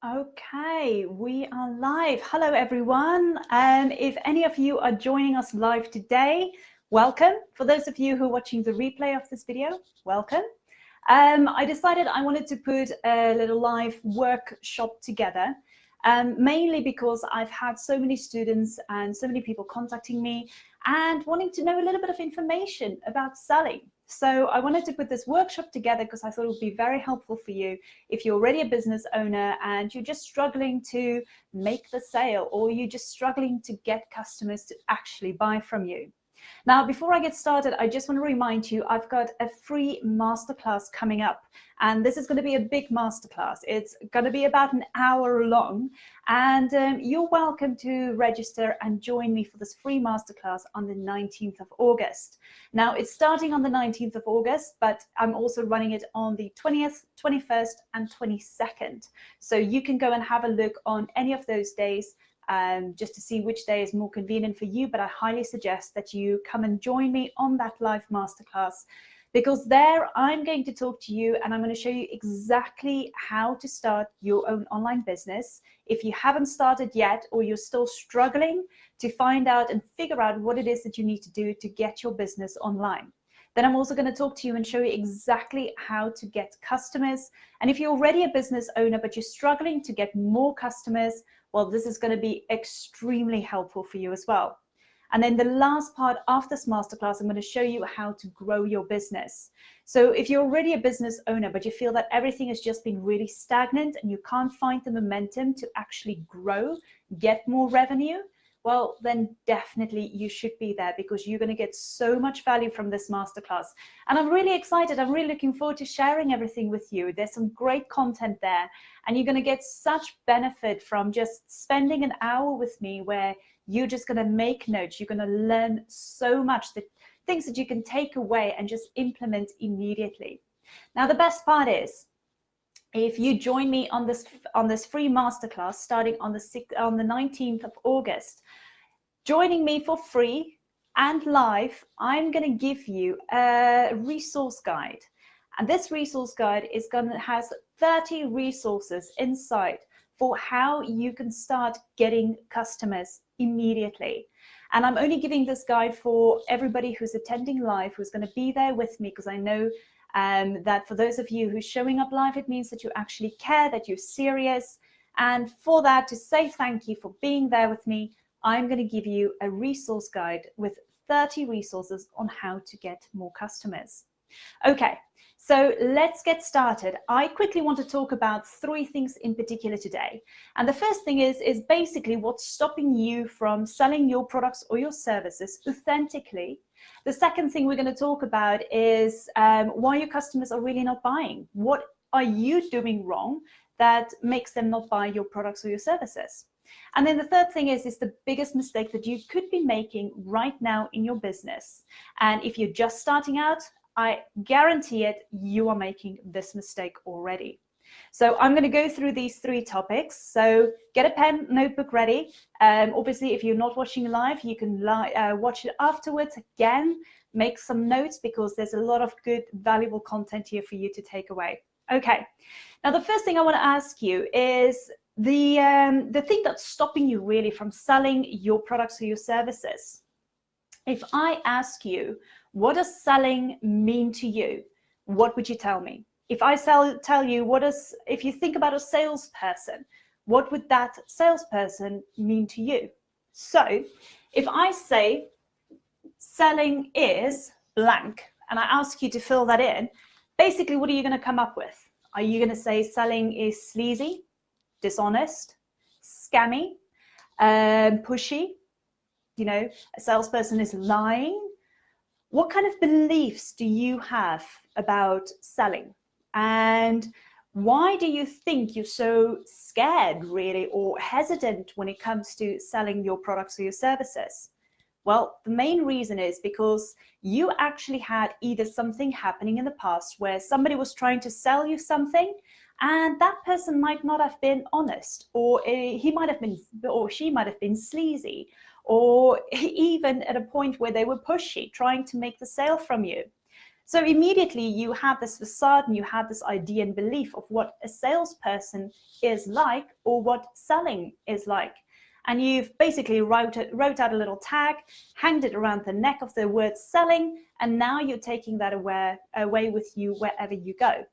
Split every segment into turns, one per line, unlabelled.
Okay, we are live. Hello, everyone. If any of you are joining us live today, welcome. For those of you who are watching the replay of this video, welcome. I decided I wanted to put a little live workshop together, mainly because I've had so many students and so many people contacting me and wanting to know a little bit of information about selling. So I wanted to put this workshop together because I thought it would be very helpful for you if you're already a business owner and you're just struggling to make the sale, or you're just struggling to get customers to actually buy from you. Now, before I get started, I just want to remind you, I've got a free masterclass coming up, and this is going to be a big masterclass. It's going to be about an hour long, and you're welcome to register and join me for this free masterclass on the 19th of August. Now, it's starting on the 19th of August, but I'm also running it on the 20th, 21st, and 22nd. So you can go and have a look on any of those days just to see which day is more convenient for you. But I highly suggest that you come and join me on that live masterclass, because there I'm going to talk to you and I'm going to show you exactly how to start your own online business. If you haven't started yet, or you're still struggling to find out and figure out what it is that you need to do to get your business online. Then I'm also going to talk to you and show you exactly how to get customers. And if you're already a business owner, but you're struggling to get more customers, well, this is going to be extremely helpful for you as well. And then the last part of this masterclass, I'm going to show you how to grow your business. So if you're already a business owner, but you feel that everything has just been really stagnant and you can't find the momentum to actually grow, get more revenue, well, then definitely you should be there, because you're going to get so much value from this masterclass. And I'm really excited. I'm really looking forward to sharing everything with you. There's some great content there, and you're going to get such benefit from just spending an hour with me, where you're just going to make notes. You're going to learn so much, that things that you can take away and just implement immediately. Now, the best part is, if you join me on this free masterclass starting on the 19th of August, joining me for free and live, I'm going to give you a resource guide. And this resource guide has 30 resources inside for how you can start getting customers immediately. And I'm only giving this guide for everybody who's attending live, who's going to be there with me, because I know that for those of you who's showing up live, it means that you actually care, that you're serious. And for that, to say thank you for being there with me, I'm going to give you a resource guide with 30 resources on how to get more customers. Okay, so let's get started. I quickly want to talk about 3 things in particular today. And the first thing is basically what's stopping you from selling your products or your services authentically. The second thing we're going to talk about is why your customers are really not buying. What are you doing wrong that makes them not buy your products or your services? And then the third thing is the biggest mistake that you could be making right now in your business. And if you're just starting out, I guarantee it, you are making this mistake already. So I'm going to go through these 3 topics. So get a pen, notebook ready. Obviously, if you're not watching live, you can watch it afterwards. Again, make some notes, because there's a lot of good, valuable content here for you to take away. Okay. Now, the first thing I want to ask you is the thing that's stopping you really from selling your products or your services. If I ask you, what does selling mean to you? What would you tell me? If I tell you, if you think about a salesperson, what would that salesperson mean to you? So if I say selling is blank, and I ask you to fill that in, basically, what are you going to come up with? Are you going to say selling is sleazy, dishonest, scammy, pushy? You know, a salesperson is lying? What kind of beliefs do you have about selling? And why do you think you're so scared, really, or hesitant when it comes to selling your products or your services? Well, the main reason is because you actually had either something happening in the past where somebody was trying to sell you something, and that person might not have been honest, or he might have been, or she might have been sleazy, or even at a point where they were pushy, trying to make the sale from you. So immediately you have this facade and you have this idea and belief of what a salesperson is like or what selling is like. And you've basically wrote out a little tag, hanged it around the neck of the word selling, and now you're taking that away with you wherever you go.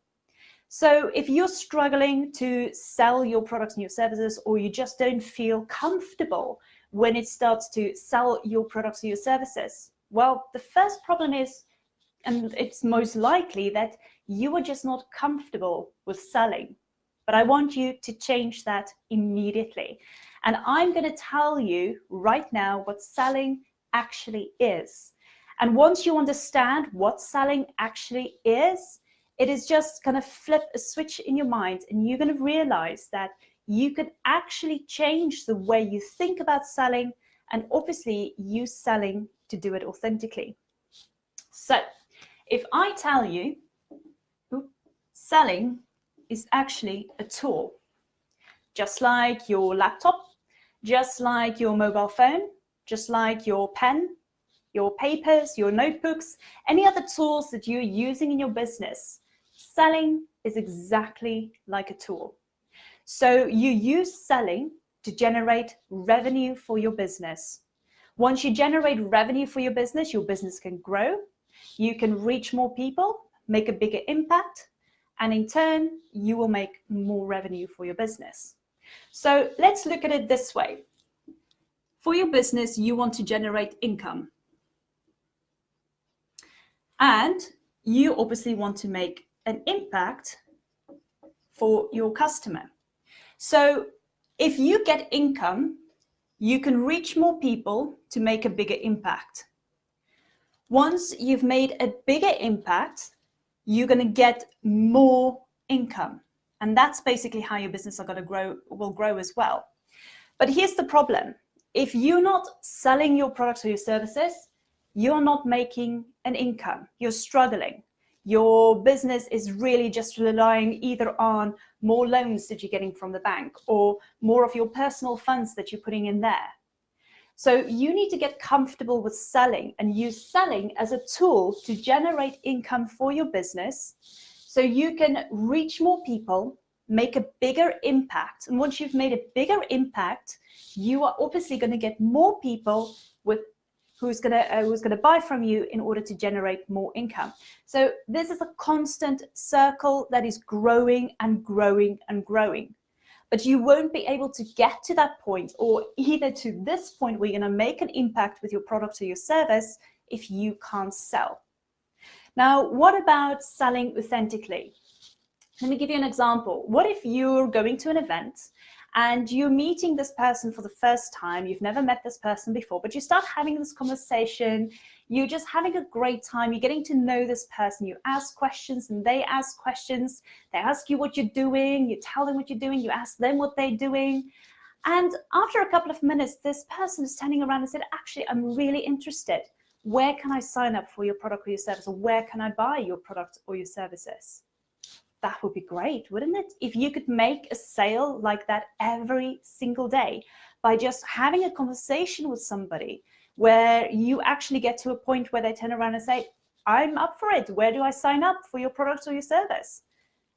So if you're struggling to sell your products and your services, or you just don't feel comfortable when it starts to sell your products or your services, well, the first problem is, and it's most likely, that you are just not comfortable with selling. But I want you to change that immediately. And I'm going to tell you right now what selling actually is. And once you understand what selling actually is, it is just going to flip a switch in your mind, and you're going to realize that you can actually change the way you think about selling, and obviously use selling to do it authentically. So if I tell you selling is actually a tool, just like your laptop, just like your mobile phone, just like your pen, your papers, your notebooks, any other tools that you're using in your business, selling is exactly like a tool. So you use selling to generate revenue for your business. Once you generate revenue for your business can grow, you can reach more people, make a bigger impact, and in turn, you will make more revenue for your business. So let's look at it this way. For your business, you want to generate income. And you obviously want to make an impact for your customer. So if you get income, you can reach more people to make a bigger impact. Once you've made a bigger impact, you're going to get more income. And that's basically how your business will grow as well. But here's the problem. If you're not selling your products or your services, you're not making an income. You're struggling. Your business is really just relying either on more loans that you're getting from the bank or more of your personal funds that you're putting in there. So you need to get comfortable with selling and use selling as a tool to generate income for your business so you can reach more people, make a bigger impact. And once you've made a bigger impact, you are obviously going to get more people who's going to buy from you in order to generate more income. So this is a constant circle that is growing and growing and growing. But you won't be able to get to that point, or either to this point where you're going to make an impact with your product or your service, if you can't sell. Now, what about selling authentically? Let me give you an example. What if you're going to an event and you're meeting this person for the first time? You've never met this person before, but you start having this conversation. You're just having a great time. You're getting to know this person. You ask questions and they ask questions. They ask you what you're doing. You tell them what you're doing. You ask them what they're doing. And after a couple of minutes, this person is turning around and said, actually, I'm really interested. Where can I sign up for your product or your service? Or where can I buy your product or your services? That would be great, wouldn't it? If you could make a sale like that every single day by just having a conversation with somebody where you actually get to a point where they turn around and say, I'm up for it. Where do I sign up for your product or your service?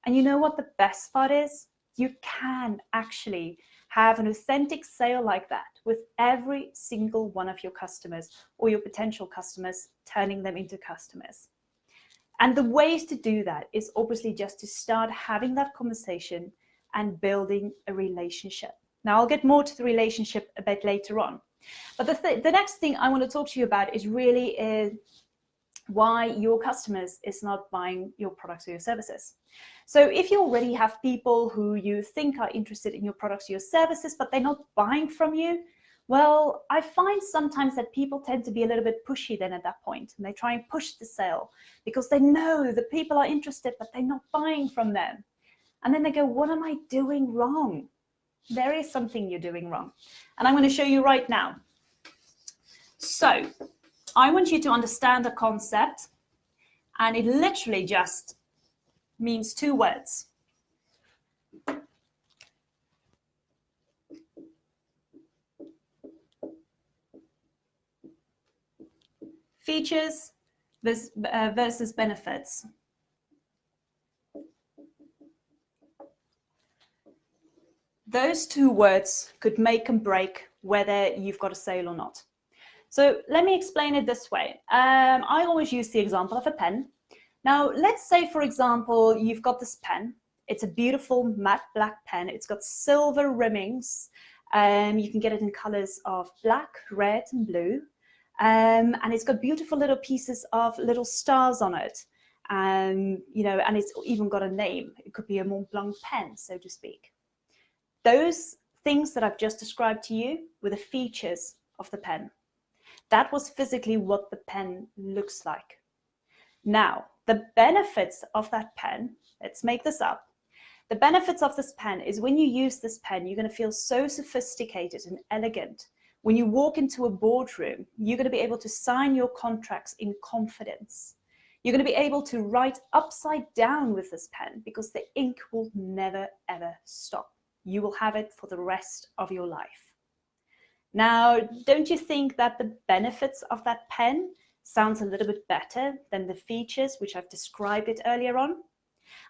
And you know what the best part is? You can actually have an authentic sale like that with every single one of your customers or your potential customers, turning them into customers. And the ways to do that is obviously just to start having that conversation and building a relationship. Now, I'll get more to the relationship a bit later on. But the next thing I want to talk to you about is really why your customers is not buying your products or your services. So if you already have people who you think are interested in your products or your services, but they're not buying from you, well, I find sometimes that people tend to be a little bit pushy then at that point, and they try and push the sale because they know the people are interested, but they're not buying from them. And then they go, what am I doing wrong? There is something you're doing wrong. And I'm going to show you right now. So I want you to understand the concept, and it literally just means two words. Features versus benefits. Those two words could make and break whether you've got a sale or not. So let me explain it this way. I always use the example of a pen. Now, let's say, for example, you've got this pen. It's a beautiful matte black pen. It's got silver rimmings. You can get it in colors of black, red, and blue. And it's got beautiful little pieces of little stars on it. And it's even got a name. It could be a Mont Blanc pen, so to speak. Those things that I've just described to you were the features of the pen. That was physically what the pen looks like. Now, the benefits of that pen, let's make this up. The benefits of this pen is when you use this pen, you're going to feel so sophisticated and elegant. When you walk into a boardroom, you're going to be able to sign your contracts in confidence. You're going to be able to write upside down with this pen because the ink will never, ever stop. You will have it for the rest of your life. Now, don't you think that the benefits of that pen sounds a little bit better than the features which I've described it earlier on?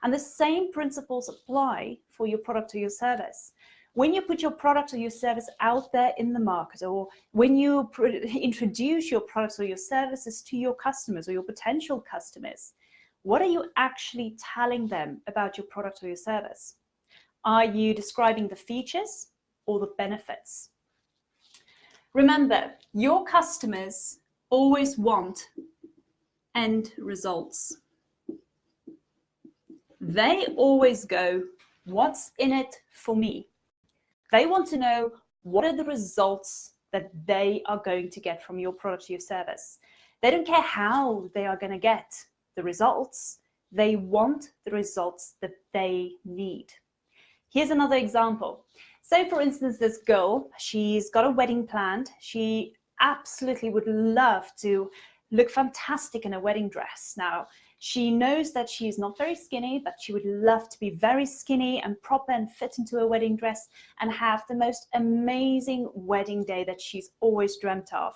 And the same principles apply for your product or your service. When you put your product or your service out there in the market, or when you introduce your products or your services to your customers or your potential customers, what are you actually telling them about your product or your service? Are you describing the features or the benefits? Remember, your customers always want end results. They always go, what's in it for me? They want to know what are the results that they are going to get from your product or your service. They don't care how they are going to get the results. They want the results that they need. Here's another example. Say, for instance, this girl, she's got a wedding planned. She absolutely would love to look fantastic in a wedding dress. Now, she knows that she's not very skinny, but she would love to be very skinny and proper and fit into a wedding dress and have the most amazing wedding day that she's always dreamt of.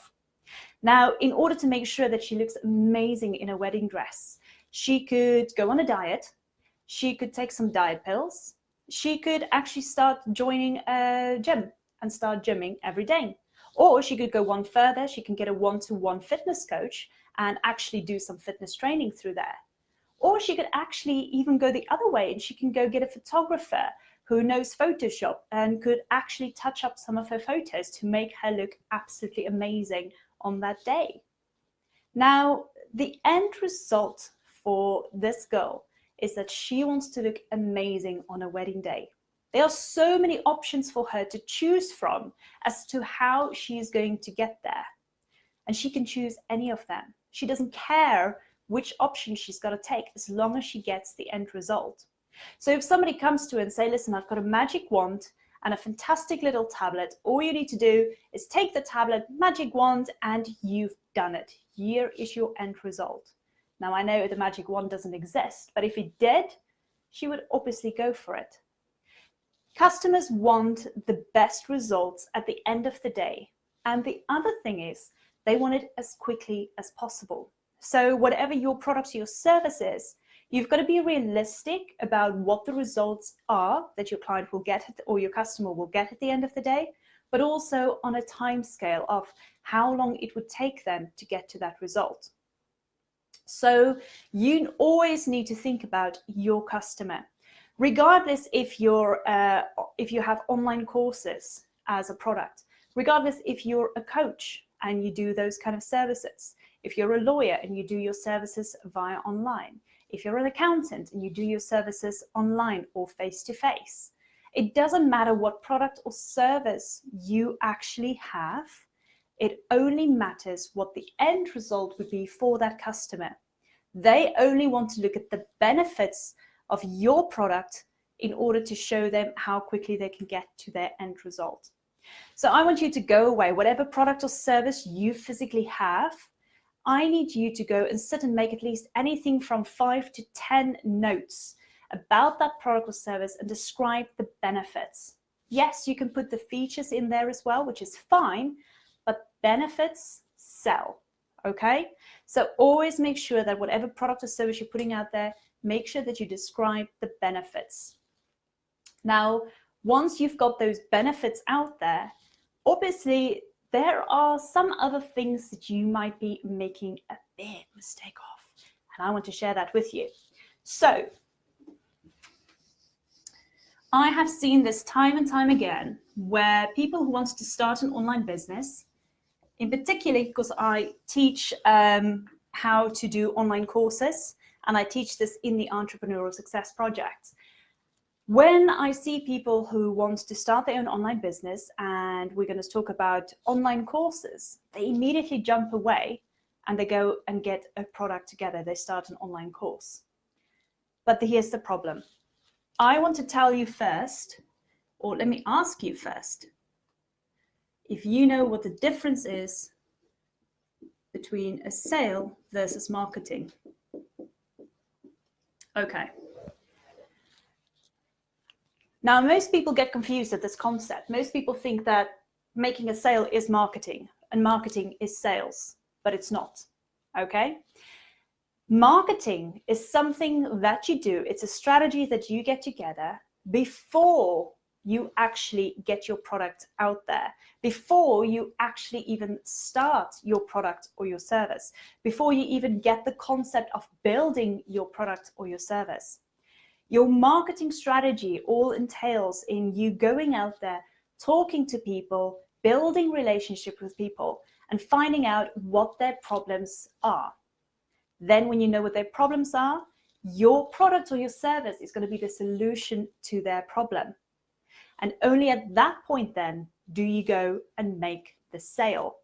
Now, in order to make sure that she looks amazing in a wedding dress, she could go on a diet. She could take some diet pills. She could actually start joining a gym and start gymming every day. Or she could go one further. She can get a one-to-one fitness coach and actually do some fitness training through there. Or she could actually even go the other way and she can go get a photographer who knows Photoshop and could actually touch up some of her photos to make her look absolutely amazing on that day. Now, the end result for this girl is that she wants to look amazing on a wedding day. There are so many options for her to choose from as to how she is going to get there. And she can choose any of them. She doesn't care which option she's got to take as long as she gets the end result. So if somebody comes to her and say, listen, I've got a magic wand and a fantastic little tablet, all you need to do is take the tablet, magic wand, and you've done it. Here is your end result. Now, I know the magic wand doesn't exist, but if it did, she would obviously go for it. Customers want the best results at the end of the day. And the other thing is, they want it as quickly as possible. So whatever your product or your service is, you've got to be realistic about what the results are that your client will get or your customer will get at the end of the day, but also on a time scale of how long it would take them to get to that result. So you always need to think about your customer, regardless if you have online courses as a product, regardless if you're a coach and you do those kind of services, if you're a lawyer and you do your services via online, if you're an accountant and you do your services online or face-to-face. It doesn't matter what product or service you actually have. It only matters what the end result would be for that customer. They only want to look at the benefits of your product in order to show them how quickly they can get to their end result. So I want you to go away, whatever product or service you physically have, I need you to go and sit and make at least anything from 5 to 10 notes about that product or service and describe the benefits. Yes, you can put the features in there as well, which is fine, but benefits sell. okay? So always make sure that whatever product or service you're putting out there, make sure that you describe the benefits. Now, once you've got those benefits out there, obviously there are some other things that you might be making a big mistake of, and I want to share that with you. So I have seen this time and time again, where people who want to start an online business, in particular because I teach how to do online courses, and I teach this in the Entrepreneurial Success Project. When I see people who want to start their own online business, and we're going to talk about online courses, they immediately jump away and they go and get a product together. They start an online course. But here's the problem. I want to tell you first, or let me ask you first, if you know what the difference is between a sale versus marketing. Okay. Now, most people get confused at this concept. Most people think that making a sale is marketing and marketing is sales, but it's not, okay? Marketing is something that you do. It's a strategy that you get together before you actually get your product out there, before you actually even start your product or your service, before you even get the concept of building your product or your service. Your marketing strategy all entails in you going out there, talking to people, building relationships with people, and finding out what their problems are. Then when you know what their problems are, your product or your service is going to be the solution to their problem. And only at that point then do you go and make the sale.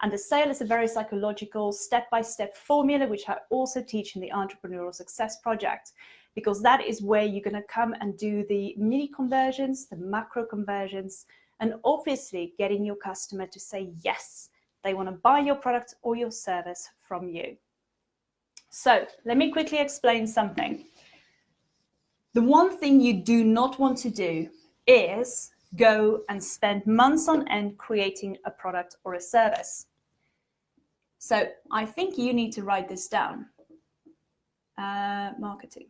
And the sale is a very psychological step-by-step formula, which I also teach in the Entrepreneurial Success Project, because that is where you're going to come and do the mini conversions, the macro conversions, and obviously getting your customer to say yes, they want to buy your product or your service from you. So let me quickly explain something. The one thing you do not want to do is go and spend months on end creating a product or a service. So I think you need to write this down. Marketing.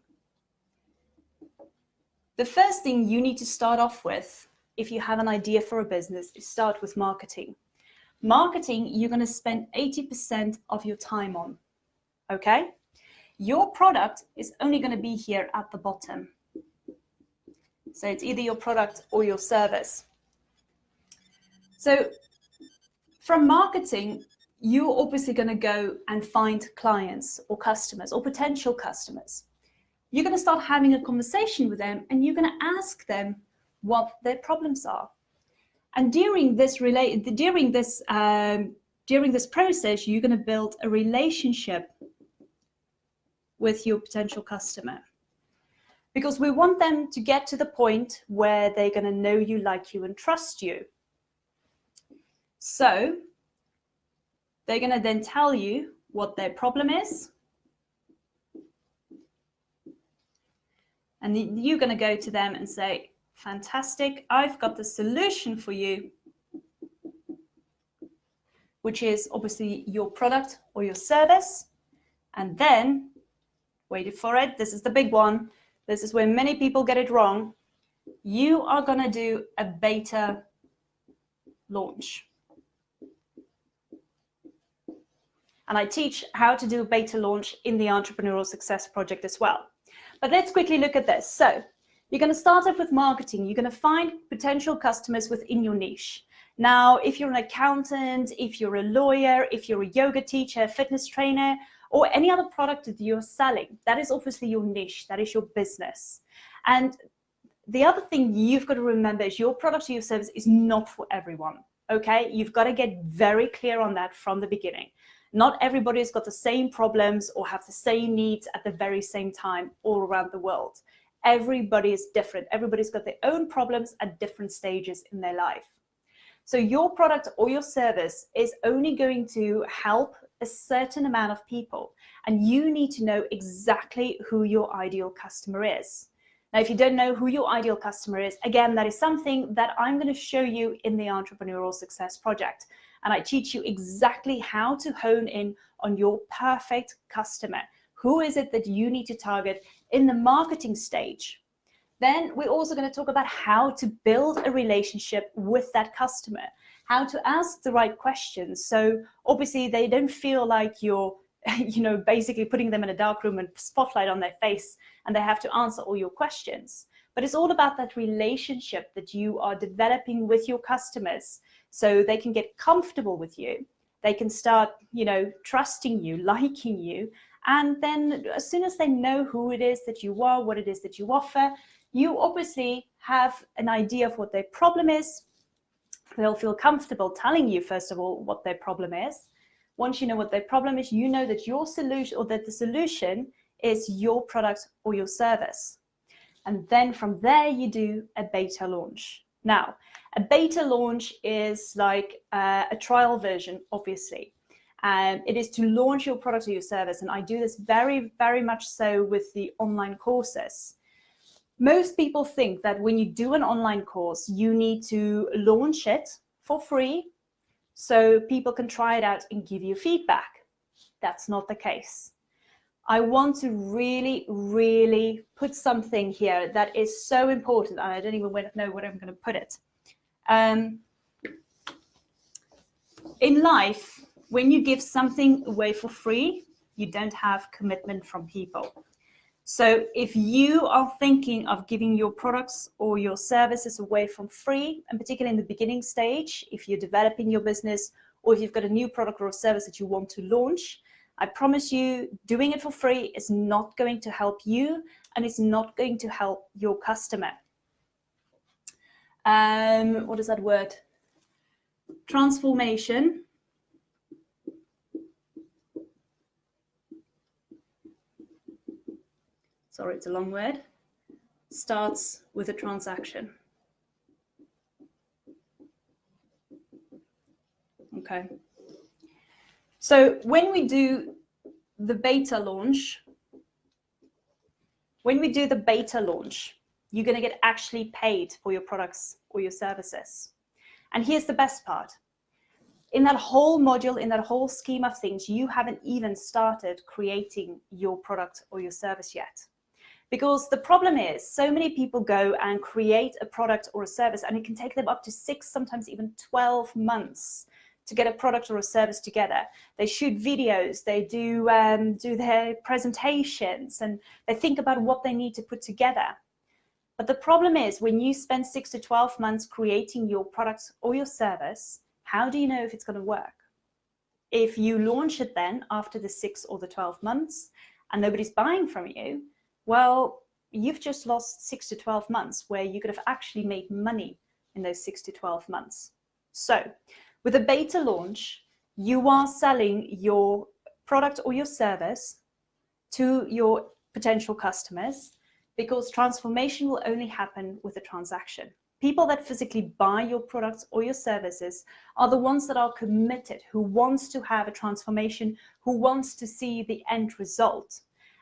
The first thing you need to start off with, if you have an idea for a business, is start with marketing. Marketing, you're going to spend 80% of your time on, okay? Your product is only going to be here at the bottom. So it's either your product or your service. So from marketing, you're obviously going to go and find clients or customers or potential customers. You're going to start having a conversation with them, and you're going to ask them what their problems are. And during this process, you're going to build a relationship with your potential customer, because we want them to get to the point where they're going to know you, like you, and trust you. So they're going to then tell you what their problem is, and you're going to go to them and say, fantastic, I've got the solution for you, which is obviously your product or your service. And then, wait for it, this is the big one. This is where many people get it wrong. You are going to do a beta launch. And I teach how to do a beta launch in the Entrepreneurial Success Project as well. But let's quickly look at this. So you're going to start off with marketing. You're going to find potential customers within your niche. Now, if you're an accountant, if you're a lawyer, if you're a yoga teacher, fitness trainer, or any other product that you're selling, that is obviously your niche, that is your business. And the other thing you've got to remember is your product or your service is not for everyone, okay? You've got to get very clear on that from the beginning. Not everybody's got the same problems or have the same needs at the very same time all around the world. Everybody is different. Everybody's got their own problems at different stages in their life. So your product or your service is only going to help a certain amount of people, and you need to know exactly who your ideal customer is. Now, if you don't know who your ideal customer is, again, that is something that I'm going to show you in the Entrepreneurial Success Project. and I teach you exactly how to hone in on your perfect customer. Who is it that you need to target in the marketing stage? Then we're also going to talk about how to build a relationship with that customer, how to ask the right questions. So obviously they don't feel like you're, basically putting them in a dark room and spotlight on their face and they have to answer all your questions. But it's all about that relationship that you are developing with your customers so they can get comfortable with you. They can start, trusting you, liking you. And then as soon as they know who it is that you are, what it is that you offer, you obviously have an idea of what their problem is. They'll feel comfortable telling you, first of all, what their problem is. Once you know what their problem is, you know that your solution, or that the solution is your product or your service. And then from there, you do a beta launch. Now, a beta launch is like a trial version, obviously. It is to launch your product or your service. And I do this very, very much so with the online courses. Most people think that when you do an online course, you need to launch it for free so people can try it out and give you feedback. That's not the case. I want to really, really put something here that is so important. I don't even know where I'm going to put it. In life, when you give something away for free, you don't have commitment from people. So if you are thinking of giving your products or your services away for free, and particularly in the beginning stage, if you're developing your business or if you've got a new product or a service that you want to launch, I promise you doing it for free is not going to help you and it's not going to help your customer. What is that word? Transformation. Sorry, it's a long word. Starts with a transaction. Okay. So when we do the beta launch, you're going to get actually paid for your products or your services. And here's the best part. In that whole module, in that whole scheme of things, you haven't even started creating your product or your service yet. Because the problem is, so many people go and create a product or a service, and it can take them up to 6, sometimes even 12 months to get a product or a service together. They shoot videos, they do their presentations, and they think about what they need to put together. But the problem is, when you spend 6 to 12 months creating your product or your service, how do you know if it's going to work? If you launch it then after the 6 or the 12 months and nobody's buying from you, well, you've just lost 6 to 12 months where you could have actually made money in those 6 to 12 months. So with a beta launch, you are selling your product or your service to your potential customers, because transformation will only happen with a transaction. People that physically buy your products or your services are the ones that are committed, who wants to have a transformation, who wants to see the end result.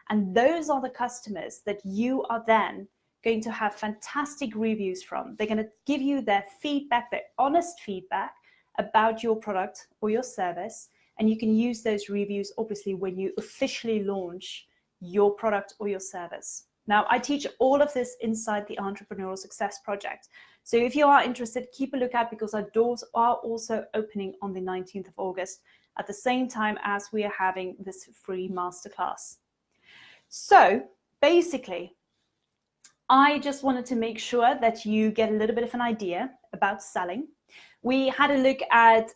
And those are the customers that you are then going to have fantastic reviews from. They're going to give you their feedback, their honest feedback about your product or your service. And you can use those reviews, obviously, when you officially launch your product or your service. Now, I teach all of this inside the Entrepreneurial Success Project. So if you are interested, keep a lookout, because our doors are also opening on the 19th of August at the same time as we are having this free masterclass. So basically, I just wanted to make sure that you get a little bit of an idea about selling. We had a look at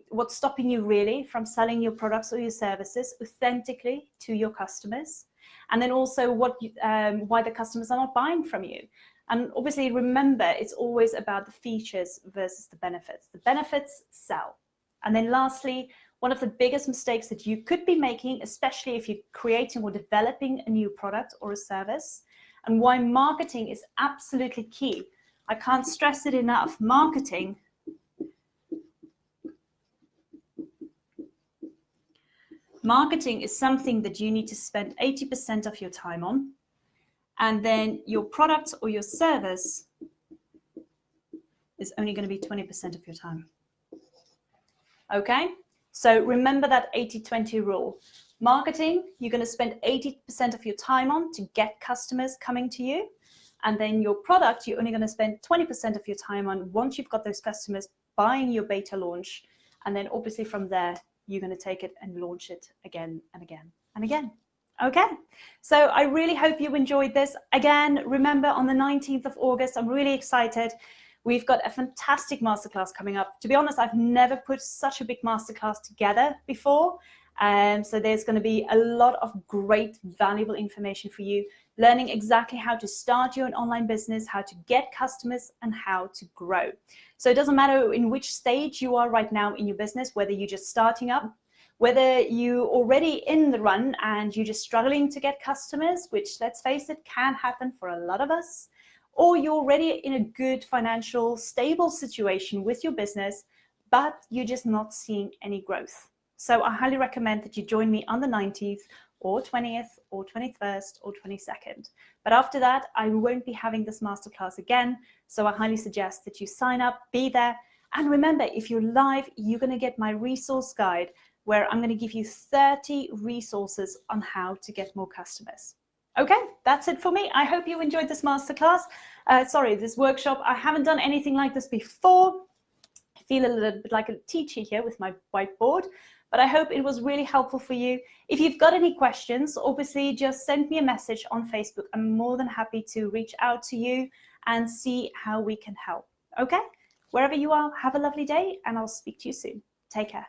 what's stopping you really from selling your products or your services authentically to your customers. And then also why the customers are not buying from you. And obviously, remember, it's always about the features versus the benefits. The benefits sell. And then lastly, one of the biggest mistakes that you could be making, especially if you're creating or developing a new product or a service, and why marketing is absolutely key. I can't stress it enough. Marketing is something that you need to spend 80% of your time on. And then your product or your service is only going to be 20% of your time. Okay, so remember that 80-20 rule. Marketing, you're going to spend 80% of your time on to get customers coming to you. And then your product, you're only going to spend 20% of your time on once you've got those customers buying your beta launch. And then obviously from there, you're going to take it and launch it again and again and again. Okay, so I really hope you enjoyed this. Again, remember on the 19th of August, I'm really excited. We've got a fantastic masterclass coming up. To be honest, I've never put such a big masterclass together before. So there's going to be a lot of great, valuable information for you, learning exactly how to start your own online business, how to get customers, and how to grow. So it doesn't matter in which stage you are right now in your business, whether you're just starting up, whether you're already in the run and you're just struggling to get customers, which, let's face it, can happen for a lot of us, or you're already in a good financial, stable situation with your business, but you're just not seeing any growth. So I highly recommend that you join me on the 19th or 20th or 21st or 22nd. But after that, I won't be having this masterclass again. So I highly suggest that you sign up, be there. And remember, if you're live, you're going to get my resource guide where I'm going to give you 30 resources on how to get more customers. Okay, that's it for me. I hope you enjoyed this masterclass. This workshop. I haven't done anything like this before. I feel a little bit like a teacher here with my whiteboard, but I hope it was really helpful for you. If you've got any questions, obviously just send me a message on Facebook. I'm more than happy to reach out to you and see how we can help. Okay, wherever you are, have a lovely day and I'll speak to you soon. Take care.